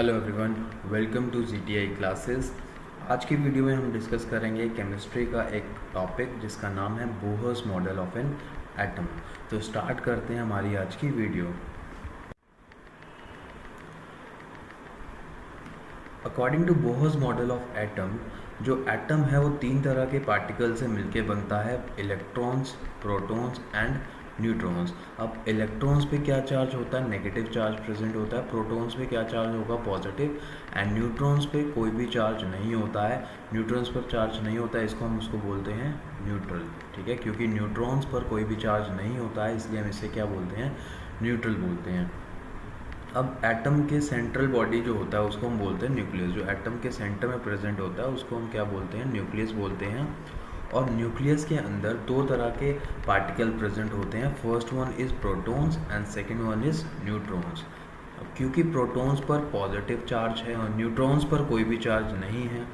Hello everyone, welcome to GTI classes. आज की video में हम डिस्कस करेंगे केमिस्ट्री का एक टॉपिक जिसका नाम है Bohr's model of an atom. तो स्टार्ट करते हैं हमारी आज की video. According to Bohr's model of atom, जो एटम है वो तीन तरह के पार्टिकल से मिलके बनता है, इलेक्ट्रॉन्स, प्रोटॉन्स एंड न्यूट्रॉन्स। अब इलेक्ट्रॉन्स पे क्या चार्ज होता है? नेगेटिव चार्ज प्रेजेंट होता है। प्रोटॉन्स पे क्या चार्ज होगा? पॉजिटिव। एंड न्यूट्रॉन्स पे कोई भी चार्ज नहीं होता है। न्यूट्रॉन्स पर चार्ज नहीं होता है, इसको हम उसको बोलते हैं न्यूट्रल। ठीक है, क्योंकि न्यूट्रॉन्स पर कोई भी चार्ज नहीं होता है, इसलिए हम इसे क्या बोलते हैं? न्यूट्रल बोलते हैं। अब एटम के सेंट्रल बॉडी जो होता है उसको हम बोलते हैं न्यूक्लियस। जो एटम के सेंटर में प्रेजेंट होता है उसको हम क्या बोलते हैं? न्यूक्लियस बोलते हैं। और न्यूक्लियस के अंदर दो तरह के पार्टिकल प्रेजेंट होते हैं। First one is protons and second one is neutrons. अब क्योंकि प्रोटॉन्स पर पॉजिटिव चार्ज है और न्यूट्रॉन्स पर कोई भी चार्ज नहीं है,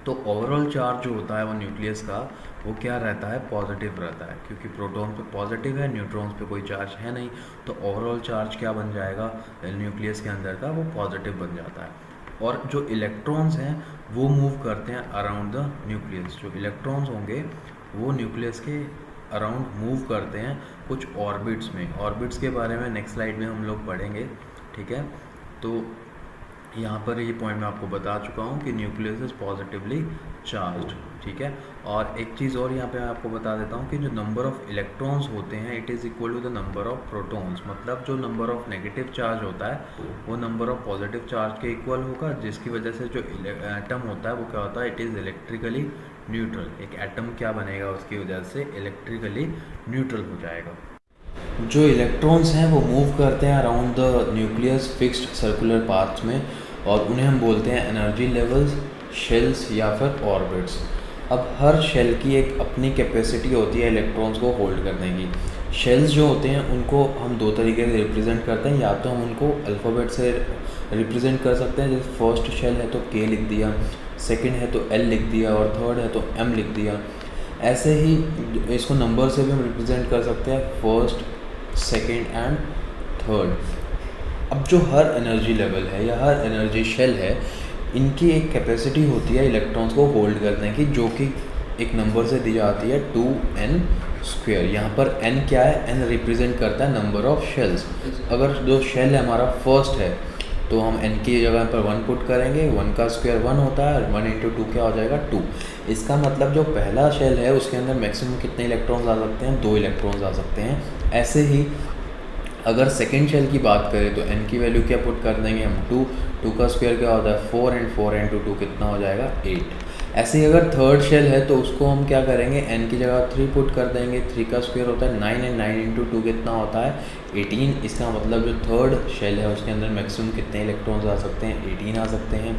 तो ओवरऑल चार्ज जो होता है वो न्यूक्लियस का वो क्या रहता है? पॉजिटिव रहता है। क्योंकि प्रोटॉन पे पॉजिटिव है, न्यूट्रॉन्स पे कोई चार्ज है नहीं, तो ओवरऑल चार्ज क्या बन जाएगा न्यूक्लियस के अंदर का? वो पॉजिटिव बन जाता है। और जो इलेक्ट्रॉन्स हैं वो मूव करते हैं अराउंड द न्यूक्लियस। जो इलेक्ट्रॉन्स होंगे वो न्यूक्लियस के अराउंड मूव करते हैं कुछ ऑर्बिट्स में। ऑर्बिट्स के बारे में नेक्स्ट स्लाइड में हम लोग पढ़ेंगे। ठीक है, तो यहाँ पर ये पॉइंट मैं आपको बता चुका हूँ कि न्यूक्लियस इज पॉजिटिवली चार्ज्ड। ठीक है, और एक चीज़ और यहाँ पे मैं आपको बता देता हूँ कि जो नंबर ऑफ इलेक्ट्रॉन्स होते हैं it is equal to the number of protons. मतलब जो नंबर ऑफ नेगेटिव चार्ज होता है वो नंबर ऑफ पॉजिटिव चार्ज के इक्वल होगा, जिसकी वजह से जो एटम होता है वो क्या होता है? It is electrically neutral. एक एटम क्या बनेगा? उसकी वजह से इलेक्ट्रिकली न्यूट्रल हो जाएगा। जो इलेक्ट्रॉन्स हैं वो मूव करते हैं around the nucleus fixed circular path में, और उन्हें हम बोलते हैं एनर्जी लेवल्स, शेल्स या फिर ऑर्बिट्स। अब हर शेल की एक अपनी कैपेसिटी होती है इलेक्ट्रॉन्स को होल्ड करने की। शेल्स जो होते हैं उनको हम दो तरीके से रिप्रेजेंट करते हैं। या तो हम उनको अल्फ़ाबेट से रिप्रेजेंट कर सकते हैं, जैसे फर्स्ट शेल है तो K लिख दिया, सेकंड है तो L लिख दिया, और थर्ड है तो M लिख दिया। ऐसे ही इसको नंबर से भी हम रिप्रेजेंट कर सकते हैं, फर्स्ट, सेकंड एंड थर्ड। अब जो हर एनर्जी लेवल है या हर एनर्जी शेल है, इनकी एक कैपेसिटी होती है इलेक्ट्रॉन्स को होल्ड करने की, जो कि एक नंबर से दी जाती है 2n²। यहाँ पर n क्या है? n रिप्रेजेंट करता है नंबर ऑफ शेल्स। अगर जो शेल है हमारा फर्स्ट है तो हम n की जगह पर 1 पुट करेंगे। 1 का स्क्वायर 1 होता है, 1 × 2 क्या हो जाएगा? 2। इसका मतलब जो पहला शेल है उसके अंदर मैक्सिमम कितने इलेक्ट्रॉन्स आ सकते हैं? 2 इलेक्ट्रॉन्स आ सकते हैं। ऐसे ही अगर सेकेंड शेल की बात करें तो n की वैल्यू क्या पुट कर देंगे हम? 2। 2 का स्क्वायर क्या होता है? 4, एंड 4 × 2 कितना हो जाएगा? 8। ऐसे ही अगर थर्ड शेल है तो उसको हम क्या करेंगे? n की जगह 3 पुट कर देंगे। 3 का स्क्वायर होता है 9, एंड 9 × 2 कितना होता है? 18। इसका मतलब जो थर्ड शेल है उसके अंदर मैक्सिमम कितने इलेक्ट्रॉन्स आ सकते हैं? 18 आ सकते हैं।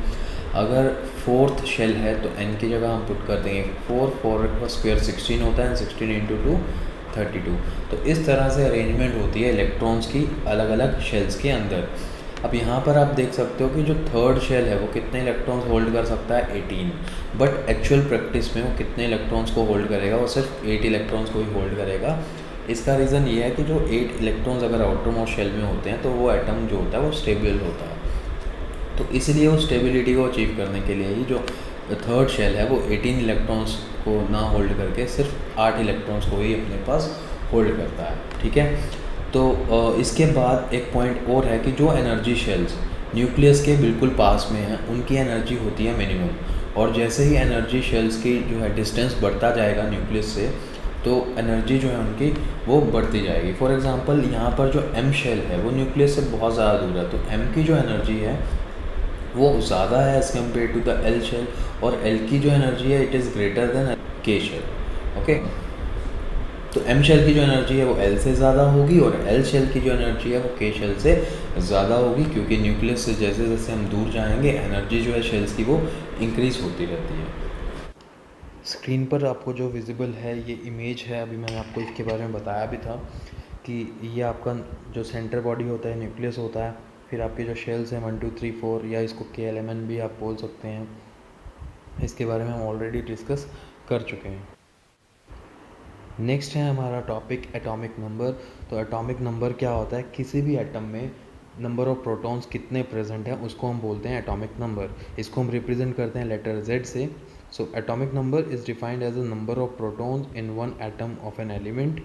अगर फोर्थ शेल है तो n की जगह हम पुट कर देंगे 4। 4 का स्क्वायर 16 होता है, 16 × 2 32। तो इस तरह से अरेंजमेंट होती है इलेक्ट्रॉन्स की अलग अलग शेल्स के अंदर। अब यहाँ पर आप देख सकते हो कि जो थर्ड शेल है वो कितने इलेक्ट्रॉन्स होल्ड कर सकता है? 18। बट एक्चुअल प्रैक्टिस में वो कितने इलेक्ट्रॉन्स को होल्ड करेगा? वो सिर्फ 8 इलेक्ट्रॉन्स को ही होल्ड करेगा। इसका रीज़न ये है कि जो 8 इलेक्ट्रॉन्स अगर आउटर मोस्ट शेल में होते हैं तो वो एटम जो होता है वो स्टेबल होता है। तो इसलिए वो स्टेबिलिटी को अचीव करने के लिए ही जो थर्ड शेल है वो 18 इलेक्ट्रॉन्स को ना होल्ड करके सिर्फ 8 इलेक्ट्रॉन्स को ही अपने पास होल्ड करता है। ठीक है, तो इसके बाद एक पॉइंट और है कि जो एनर्जी शेल्स न्यूक्लियस के बिल्कुल पास में हैं उनकी एनर्जी होती है मिनिमम। और जैसे ही एनर्जी शेल्स की जो है डिस्टेंस बढ़ता जाएगा न्यूक्लियस से, तो एनर्जी जो है उनकी वो बढ़ती जाएगी। फॉर एग्जांपल यहाँ पर जो M शेल है वो न्यूक्लियस से बहुत ज़्यादा दूर है, तो M की जो एनर्जी है वो ज़्यादा है as compare to the L shell, और L की जो एनर्जी है it is greater than K shell. Okay, तो M शेल की जो एनर्जी है वो L से ज़्यादा होगी, और L शेल की जो एनर्जी है वो K शेल से ज़्यादा होगी, क्योंकि न्यूक्लियस से जैसे जैसे हम दूर जाएंगे एनर्जी जो है शेल्स की वो इंक्रीज़ होती रहती है। स्क्रीन पर आपको जो विजिबल है ये इमेज है, अभी मैंने आपको इसके बारे में बताया भी था कि ये आपका जो सेंटर बॉडी होता है न्यूक्लियस होता है, फिर आपके जो शेल्स हैं 1 2 3 4, या इसको KLMN भी आप बोल सकते हैं। इसके बारे में हम ऑलरेडी डिस्कस कर चुके हैं। नेक्स्ट है हमारा टॉपिक एटॉमिक नंबर। तो एटॉमिक नंबर क्या होता है? किसी भी एटम में नंबर ऑफ प्रोटॉन्स कितने प्रेजेंट हैं उसको हम बोलते हैं एटॉमिक नंबर। इसको हम रिप्रेजेंट करते हैं लेटर Z से। So atomic number is defined as a number of protons in one atom of an element.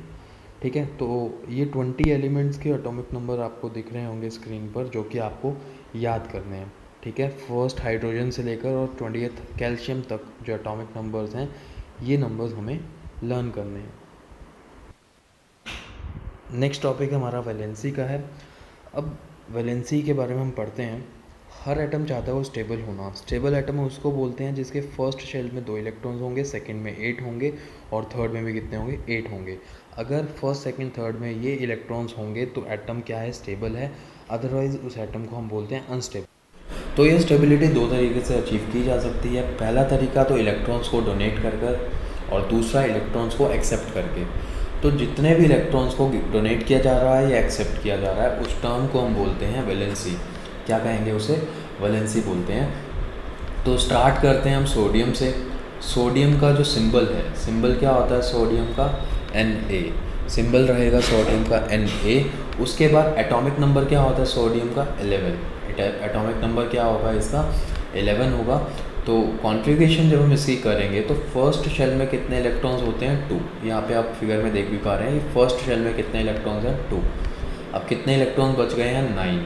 ठीक है, तो ये 20 एलिमेंट्स के एटॉमिक नंबर आपको दिख रहे होंगे स्क्रीन पर, जो कि आपको याद करने हैं। ठीक है, फर्स्ट हाइड्रोजन से लेकर और 20th कैल्शियम तक जो एटॉमिक नंबर्स हैं, ये नंबर्स हमें लर्न करने हैं। नेक्स्ट टॉपिक हमारा वैलेंसी का है। अब वैलेंसी के बारे में हम पढ़ते हैं। हर एटम चाहता है वो स्टेबल होना। स्टेबल एटम उसको बोलते हैं जिसके फर्स्ट शेल में 2 इलेक्ट्रॉन्स होंगे, सेकंड में 8 होंगे और थर्ड में भी कितने होंगे, 8 होंगे। अगर फर्स्ट सेकंड थर्ड में ये इलेक्ट्रॉन्स होंगे तो एटम क्या है, स्टेबल है। अदरवाइज उस एटम को हम बोलते हैं अनस्टेबल। तो ये स्टेबिलिटी दो तरीके से अचीव की जा सकती है। पहला तरीका तो इलेक्ट्रॉन्स को डोनेट कर कर, और दूसरा इलेक्ट्रॉन्स को एक्सेप्ट करके। तो जितने भी इलेक्ट्रॉन्स को डोनेट किया जा रहा है या एक्सेप्ट किया जा रहा है, उस टर्म को हम बोलते हैं वैलेंसी। क्या कहेंगे उसे, वैलेंसी बोलते हैं। तो स्टार्ट करते हैं हम सोडियम से। सोडियम का जो सिंबल है, सिंबल क्या होता है सोडियम का, Na। सिंबल रहेगा सोडियम का Na। उसके बाद एटॉमिक नंबर क्या होता है सोडियम का, 11। एटॉमिक नंबर क्या होगा इसका, 11 होगा। तो कॉन्फ़िगरेशन जब हम इसकी करेंगे तो फर्स्ट शेल में कितने इलेक्ट्रॉन्स होते हैं, 2। यहाँ पे आप फिगर में देख भी पा रहे हैं, फर्स्ट शेल में कितने इलेक्ट्रॉन्स हैं, 2। अब कितने इलेक्ट्रॉन्स बच गए हैं, 9।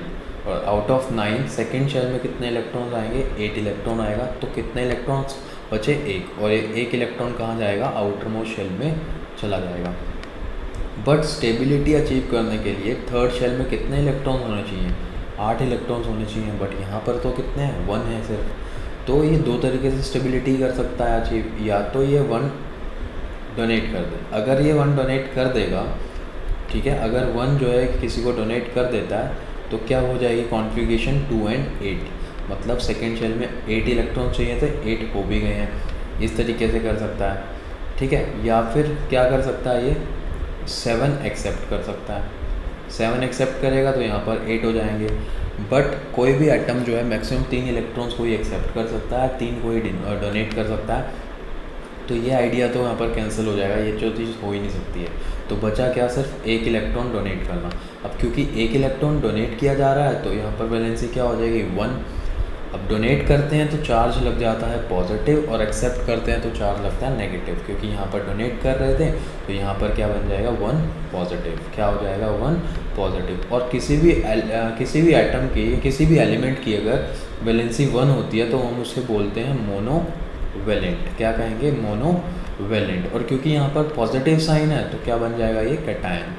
और आउट ऑफ 9 सेकेंड शेल में कितने इलेक्ट्रॉन्स आएंगे, 8 इलेक्ट्रॉन आएगा। तो कितने इलेक्ट्रॉन्स बचे, 1। और एक इलेक्ट्रॉन कहाँ जाएगा, आउटर मोस्ट शेल में चला जाएगा। बट स्टेबिलिटी अचीव करने के लिए थर्ड शेल में कितने इलेक्ट्रॉन्स होने चाहिए, 8 इलेक्ट्रॉन्स होने चाहिए। बट यहाँ पर तो कितने हैं, 1 है सिर्फ। तो ये दो तरीके से स्टेबिलिटी कर सकता है अचीव। या तो ये 1 डोनेट कर दे, अगर ये 1 डोनेट कर देगा, ठीक है, अगर 1 जो है किसी को डोनेट कर देता है तो क्या हो जाएगी कॉन्फ़िगरेशन, 2 and 8। मतलब सेकेंड शेल में 8 इलेक्ट्रॉन चाहिए थे, 8 हो भी गए हैं। इस तरीके से कर सकता है, ठीक है। या फिर क्या कर सकता है, ये 7 एक्सेप्ट कर सकता है। 7 एक्सेप्ट करेगा तो यहाँ पर 8 हो जाएंगे। बट कोई भी एटम जो है मैक्सिमम 3 इलेक्ट्रॉन्स को ही एक्सेप्ट कर सकता है, 3 को ही डोनेट कर सकता है। तो ये आइडिया तो यहाँ पर कैंसिल हो जाएगा, ये जो चीज़ हो ही नहीं सकती है। तो बचा क्या, सिर्फ 1 इलेक्ट्रॉन डोनेट करना। अब क्योंकि 1 इलेक्ट्रॉन डोनेट किया जा रहा है तो यहाँ पर वैलेंसी क्या हो जाएगी, 1। अब डोनेट करते हैं तो चार्ज लग जाता है पॉजिटिव, और एक्सेप्ट करते हैं तो चार्ज लगता है नेगेटिव। क्योंकि यहाँ पर डोनेट कर रहे थे तो यहाँ पर क्या बन जाएगा, 1 पॉजिटिव। क्या हो जाएगा, 1 पॉजिटिव। और किसी भी एटम की, किसी भी एलिमेंट की अगर वैलेंसी 1 होती है तो हम उसे बोलते हैं मोनोवैलेंट। क्या कहेंगे, मोनोवैलेंट। और क्योंकि यहाँ पर पॉजिटिव साइन है तो क्या बन जाएगा, ये कैटायन।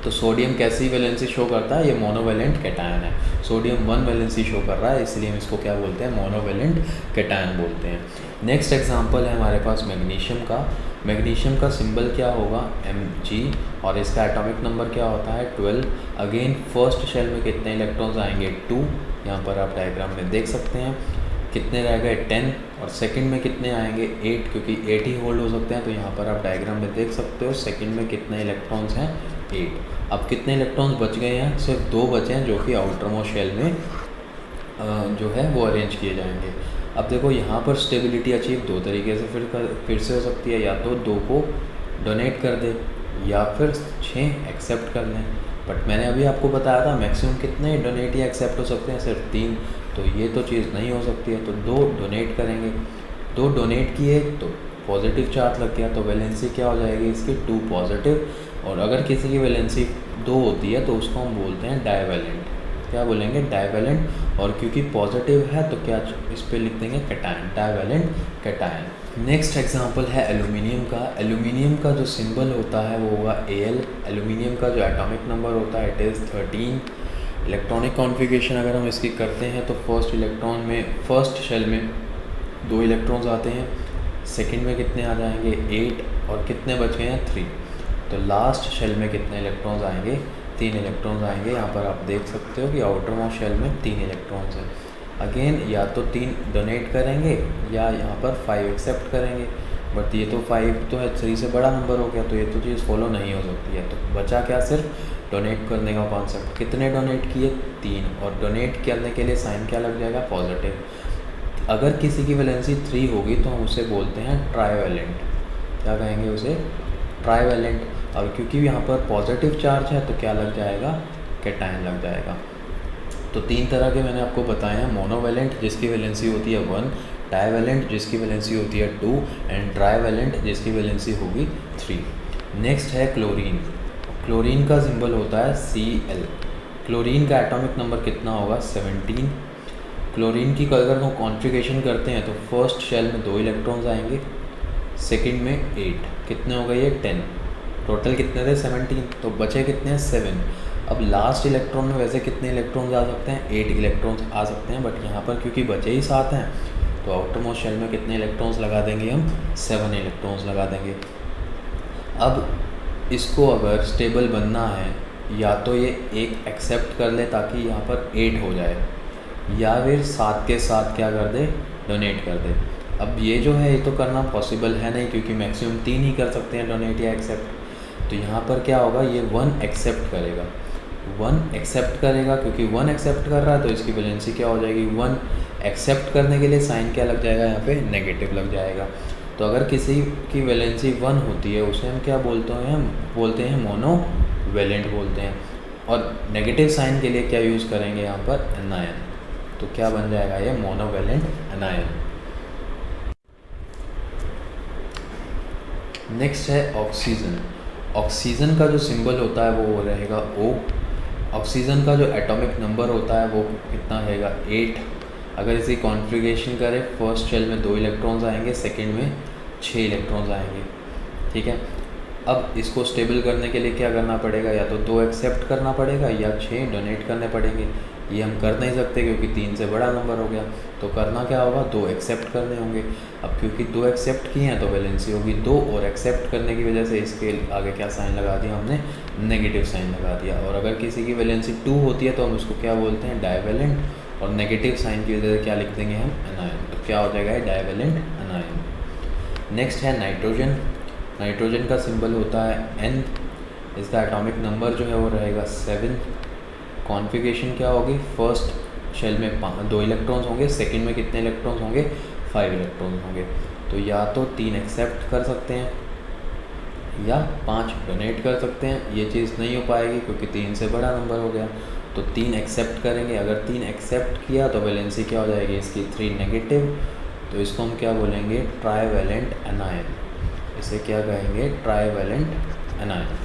तो सोडियम कैसी वैलेंसी शो करता है, ये मोनोवैलेंट कैटायन है। सोडियम 1 वैलेंसी शो कर रहा है, इसलिए हम इसको क्या बोलते हैं, मोनोवैलेंट कैटायन बोलते हैं। नेक्स्ट एग्जांपल है हमारे पास मैग्नीशियम का। मैग्नीशियम का सिंबल क्या होगा, Mg। और इसका एटॉमिक नंबर क्या होता है, 12। अगेन फर्स्ट शेल में कितने इलेक्ट्रॉन्स आएंगे, 2। यहाँ पर आप डायग्राम में देख सकते हैं कितने रह गए, 10। और सेकंड में कितने आएंगे, 8, क्योंकि 8 ही होल्ड हो सकते हैं। तो यहाँ पर आप डायग्राम में देख सकते हो सेकंड में कितने इलेक्ट्रॉन्स हैं, 8। अब कितने इलेक्ट्रॉन्स बच गए हैं, सिर्फ 2 बचे हैं, जो कि आउटर मोस्ट शेल में जो है वो अरेंज किए जाएंगे। अब देखो यहाँ पर स्टेबिलिटी अचीव दो तरीके से फिर से हो सकती है। या तो 2 को डोनेट कर दे, या फिर 6 एक्सेप्ट कर लें। बट मैंने अभी आपको बताया था मैक्सिमम कितने डोनेट या एक्सेप्ट हो सकते हैं, सिर्फ 3। तो ये तो चीज़ नहीं हो सकती है। तो 2 डोनेट करेंगे, 2 डोनेट किए तो पॉजिटिव चार्ज लग गया, तो वैलेंसी क्या हो जाएगी इसकी, 2 पॉजिटिव। और अगर किसी की वैलेंसी 2 होती है तो उसको हम बोलते हैं डाइवैलेंट। क्या बोलेंगे, डाइवैलेंट। और क्योंकि पॉजिटिव है तो क्या इस पे लिख देंगे, cation, divalent cation. Next example है एल्यूमिनियम का। एल्यूमिनियम का जो सिंबल होता है वो होगा Al। एल्यूमिनियम का जो एटॉमिक नंबर होता है इट इज़ 13। इलेक्ट्रॉनिक कॉन्फ़िगरेशन अगर हम इसकी करते हैं तो फर्स्ट शेल में 2 इलेक्ट्रॉन्स आते हैं, सेकंड में कितने आ जाएंगे, 8। और कितने बच गए हैं, 3। तो लास्ट शेल में कितने इलेक्ट्रॉन्स आएंगे, 3 इलेक्ट्रॉन्स आएंगे। यहाँ पर आप देख सकते हो कि आउटर मोस्ट शेल में 3 इलेक्ट्रॉन्स हैं। अगेन या तो 3 डोनेट करेंगे या यहाँ पर 5 एक्सेप्ट करेंगे। बट ये तो 5 तो है, 3 से बड़ा नंबर हो गया, तो ये तो चीज़ फॉलो नहीं हो सकती है। तो बचा क्या, सिर्फ डोनेट करने का कॉन्सेप्ट। कितने डोनेट किए, 3। और डोनेट करने के लिए साइन क्या लग जाएगा, पॉजिटिव। अगर किसी की वैलेंसी 3 होगी तो हम उसे बोलते हैं ट्राइवैलेंट। क्या कहेंगे उसे, ट्राइवैलेंट। और क्योंकि यहाँ पर पॉजिटिव चार्ज है तो क्या लग जाएगा, कैटायन लग जाएगा। तो तीन तरह के मैंने आपको बताए हैं, मोनोवेलेंट जिसकी वैलेंसी होती है 1, डाईवेलेंट जिसकी वैलेंसी होती है 2 एंड ट्राईवेलेंट जिसकी वैलेंसी होगी 3। नेक्स्ट है क्लोरीन। क्लोरीन का सिंबल होता है Cl। क्लोरीन का एटॉमिक नंबर कितना होगा 17। क्लोरीन की अगर हम कॉन्फ़िगरेशन करते हैं तो फर्स्ट शेल में 2 इलेक्ट्रॉन्स आएंगे, सेकंड में 8, कितने हो गए ये 10, टोटल कितने थे 17, तो बचे कितने हैं 7। अब लास्ट इलेक्ट्रॉन में वैसे कितने इलेक्ट्रॉन्स आ सकते हैं 8 इलेक्ट्रॉन्स आ सकते हैं, बट यहाँ पर क्योंकि बचे ही 7 हैं तो आउटर मोस्ट शेल में कितने इलेक्ट्रॉन्स लगा देंगे हम 7 इलेक्ट्रॉन्स लगा देंगे। अब इसको अगर स्टेबल बनना है या तो ये एक एक्सेप्ट कर ले ताकि यहाँ पर 8 हो जाए, या फिर 7 के साथ क्या कर दे डोनेट कर दे। अब ये जो है ये तो करना पॉसिबल है नहीं क्योंकि मैक्सिमम 3 ही कर सकते हैं डोनेट या एक्सेप्ट। तो यहाँ पर क्या होगा ये 1 एक्सेप्ट करेगा, 1 एक्सेप्ट करेगा, क्योंकि 1 एक्सेप्ट कर रहा है तो इसकी वैलेंसी क्या हो जाएगी 1। एक्सेप्ट करने के लिए साइन क्या लग जाएगा यहाँ पे नेगेटिव लग जाएगा। तो अगर किसी की वैलेंसी 1 होती है उसे हम क्या बोलते हैं, हम बोलते हैं मोनोवेलेंट बोलते हैं। और नेगेटिव साइन के लिए क्या यूज़ करेंगे यहाँ पर एनायन, तो क्या बन जाएगा ये मोनोवेलेंट एनायन। नेक्स्ट है ऑक्सीजन। ऑक्सीजन का जो सिंबल होता है वो रहेगा O। ऑक्सीजन का जो एटॉमिक नंबर होता है वो कितना रहेगा 8। अगर इसी कॉन्फ़िगरेशन करें फर्स्ट शेल में 2 इलेक्ट्रॉन्स आएंगे, सेकंड में 6 इलेक्ट्रॉन्स आएंगे, ठीक है। अब इसको स्टेबल करने के लिए क्या करना पड़ेगा, या तो 2 एक्सेप्ट करना पड़ेगा या 6 डोनेट करने पड़ेंगे। ये हम कर नहीं सकते क्योंकि 3 से बड़ा नंबर हो गया, तो करना क्या होगा 2 एक्सेप्ट करने होंगे। अब क्योंकि 2 एक्सेप्ट किए हैं तो वैलेंसी होगी 2, और एक्सेप्ट करने की वजह से इसके आगे क्या साइन लगा दिया हमने नेगेटिव साइन लगा दिया। और अगर किसी की वैलेंसी 2 होती है तो हम उसको क्या बोलते हैं डाईवेलेंट, और नेगेटिव साइन की वजह से क्या लिख देंगे हम एनायन, तो क्या हो जाएगा डाईवेलेंट एनायन। नेक्स्ट है नाइट्रोजन। नाइट्रोजन का सिंबल होता है N। इसका एटॉमिक नंबर जो है वो रहेगा 7। कॉन्फ़िगरेशन क्या होगी, फर्स्ट शेल में 2 इलेक्ट्रॉन्स होंगे, सेकंड में कितने इलेक्ट्रॉन्स होंगे 5 इलेक्ट्रॉन्स होंगे। तो या तो 3 एक्सेप्ट कर सकते हैं या 5 डोनेट कर सकते हैं। ये चीज़ नहीं हो पाएगी क्योंकि 3 से बड़ा नंबर हो गया, तो 3 एक्सेप्ट करेंगे। अगर 3 एक्सेप्ट किया तो वैलेंसी क्या हो जाएगी इसकी 3 नेगेटिव, तो इसको हम क्या बोलेंगे ट्राईवेलेंट एनायन। इसे क्या कहेंगे ट्राईवेलेंट एनायन।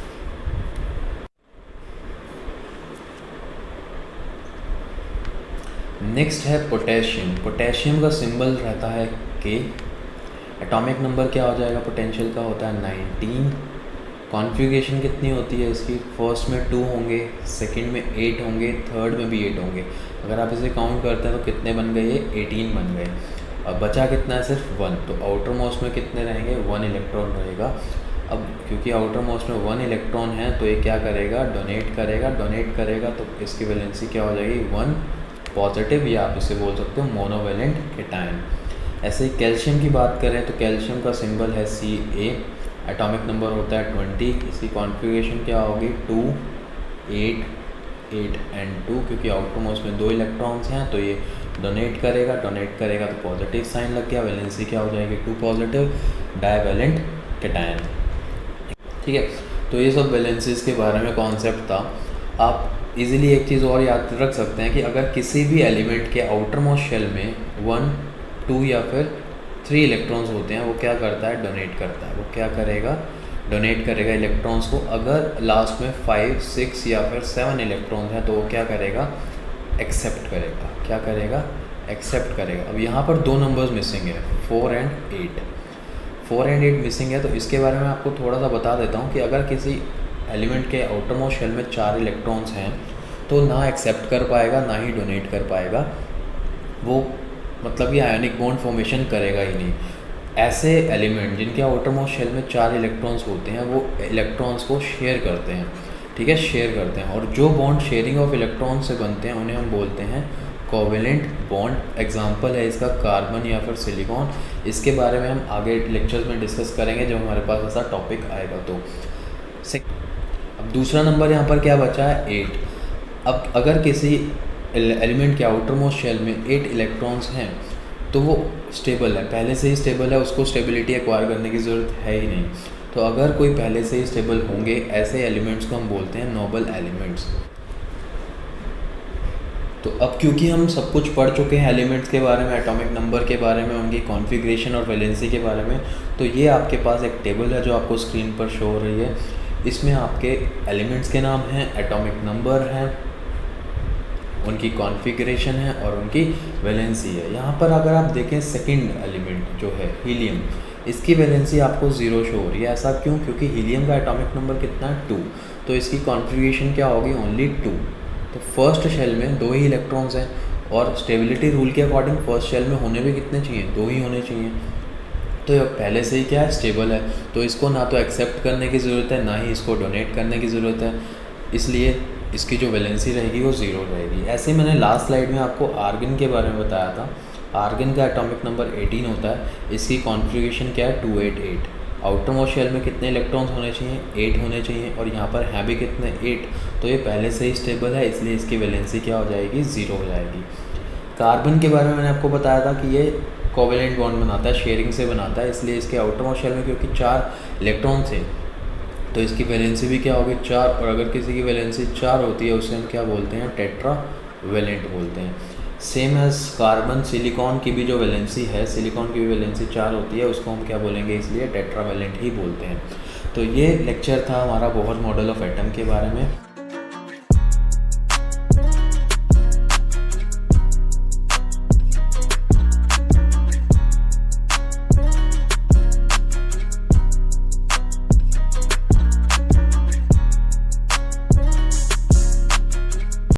नेक्स्ट है पोटेशियम। पोटेशियम का सिंबल रहता है K। एटॉमिक नंबर क्या हो जाएगा पोटेंशियल का होता है 19। कॉन्फ़िगरेशन कितनी होती है इसकी, फर्स्ट में 2 होंगे, सेकंड में 8 होंगे, थर्ड में भी 8 होंगे। अगर आप इसे काउंट करते हैं तो कितने बन गए ये 18 बन गए। अब बचा कितना है सिर्फ 1, तो आउटर मोस्ट में कितने रहेंगे 1 इलेक्ट्रॉन रहेगा। अब क्योंकि आउटर मोस्ट में 1 इलेक्ट्रॉन है तो ये क्या करेगा डोनेट करेगा। डोनेट करेगा तो इसकी वैलेंसी क्या हो जाएगी 1 पॉजिटिव, या आप इसे बोल सकते हो मोनोवेलेंट केटायन। ऐसे ही कैल्शियम की बात करें तो कैल्शियम का सिंबल है Ca। एटॉमिक नंबर होता है 20। इसकी कॉन्फ़िगरेशन क्या होगी 2, 8, 8 एंड 2, क्योंकि आउटर मोस्ट में 2 इलेक्ट्रॉन्स हैं तो ये डोनेट करेगा। डोनेट करेगा तो पॉजिटिव साइन लग गया, वैलेंसी क्या हो जाएगी 2 पॉजिटिव, डाईवेलेंट केटायन, ठीक है। तो ये सब वैलेंसीज के बारे में कॉन्सेप्ट था। आप इजीली एक चीज़ और याद रख सकते हैं कि अगर किसी भी एलिमेंट के आउटर मोस्ट शेल में 1, 2 या फिर 3 इलेक्ट्रॉन्स होते हैं वो क्या करता है डोनेट करता है। वो क्या करेगा डोनेट करेगा इलेक्ट्रॉन्स को। अगर लास्ट में 5, 6 या फिर 7 इलेक्ट्रॉन्स हैं तो वो क्या करेगा एक्सेप्ट करेगा। क्या करेगा एक्सेप्ट करेगा। अब यहाँ पर 2 नंबर्स मिसिंग है 4 एंड 8। 4 एंड 8 मिसिंग है तो इसके बारे में आपको थोड़ा सा बता देता हूँ कि अगर किसी एलिमेंट के आउटर मोस्ट शेल में 4 इलेक्ट्रॉन्स हैं तो ना एक्सेप्ट कर पाएगा ना ही डोनेट कर पाएगा, वो मतलब ये आयोनिक बॉन्ड फॉर्मेशन करेगा ही नहीं। ऐसे एलिमेंट जिनके आउटर मोस्ट शेल में 4 इलेक्ट्रॉन्स होते हैं वो इलेक्ट्रॉन्स को शेयर करते हैं, ठीक है, शेयर करते हैं। और जो बॉन्ड शेयरिंग ऑफ इलेक्ट्रॉन से बनते हैं उन्हें हम बोलते हैं कोवेलेंट बॉन्ड। एग्जांपल है इसका कार्बन या फिर सिलिकॉन। इसके बारे में हम आगे लेक्चर्स में डिस्कस करेंगे जब हमारे पास ऐसा टॉपिक आएगा। तो अब दूसरा नंबर यहाँ पर क्या बचा है 8। अब अगर किसी एलिमेंट के आउटर मोस्ट शेल में 8 इलेक्ट्रॉन्स हैं तो वो स्टेबल है, पहले से ही स्टेबल है, उसको स्टेबिलिटी एक्वायर करने की ज़रूरत है ही नहीं। तो अगर कोई पहले से ही स्टेबल होंगे ऐसे एलिमेंट्स को हम बोलते हैं नोबल एलिमेंट्स। तो अब क्योंकि हम सब कुछ पढ़ चुके हैं एलिमेंट्स के बारे में, एटॉमिक नंबर के बारे में, उनकी कॉन्फ़िगरेशन और वैलेंसी के बारे में, तो ये आपके पास एक टेबल है जो आपको स्क्रीन पर शो हो रही है। इसमें आपके एलिमेंट्स के नाम हैं, एटॉमिक नंबर हैं, उनकी कॉन्फ़िगरेशन है और उनकी वैलेंसी है। यहाँ पर अगर आप देखें सेकंड एलिमेंट जो है हीलियम, इसकी वैलेंसी आपको 0 शो हो रही है। ऐसा क्यों? क्योंकि हीलियम का एटॉमिक नंबर कितना है? 2, तो इसकी कॉन्फ़िगरेशन क्या होगी? ओनली 2। तो फर्स्ट शेल में 2 ही इलेक्ट्रॉन्स हैं और स्टेबिलिटी रूल के अकॉर्डिंग फर्स्ट शेल में होने भी कितने चाहिए? 2 ही होने चाहिए। तो ये पहले से ही क्या है? स्टेबल है, तो इसको ना तो एक्सेप्ट करने की ज़रूरत है, ना ही इसको डोनेट करने की ज़रूरत है, इसलिए इसकी जो वैलेंसी रहेगी वो 0 रहेगी। ऐसे ही मैंने लास्ट स्लाइड में आपको आर्गन के बारे में बताया था। आर्गन का एटॉमिक नंबर 18 होता है, इसकी कॉन्फ़िगरेशन क्या है? 288। आउटर मोस्ट शेल में कितने इलेक्ट्रॉन्स होने चाहिए? 8 होने चाहिए, और यहाँ पर हैं भी कितने? 8। तो ये पहले से ही स्टेबल है, इसलिए इसकी वैलेंसी क्या हो जाएगी? 0 हो जाएगी। कार्बन के बारे में मैंने आपको बताया था कि ये कोवेलेंट बॉन्ड बनाता है, शेयरिंग से बनाता है, इसलिए इसके आउटर मोस्ट शेल में क्योंकि 4 इलेक्ट्रॉन्स हैं तो इसकी वैलेंसी भी क्या होगी? 4। और अगर किसी की वैलेंसी 4 होती है उसे हम क्या बोलते हैं? टेट्रा वैलेंट बोलते हैं। सेम एज कार्बन, सिलिकॉन की भी जो वैलेंसी है, सिलिकॉन की भी वैलेंसी 4 होती है, उसको हम क्या बोलेंगे? इसलिए टेट्रा वैलेंट ही बोलते हैं। तो ये लेक्चर था हमारा बोहर मॉडल ऑफ एटम के बारे में।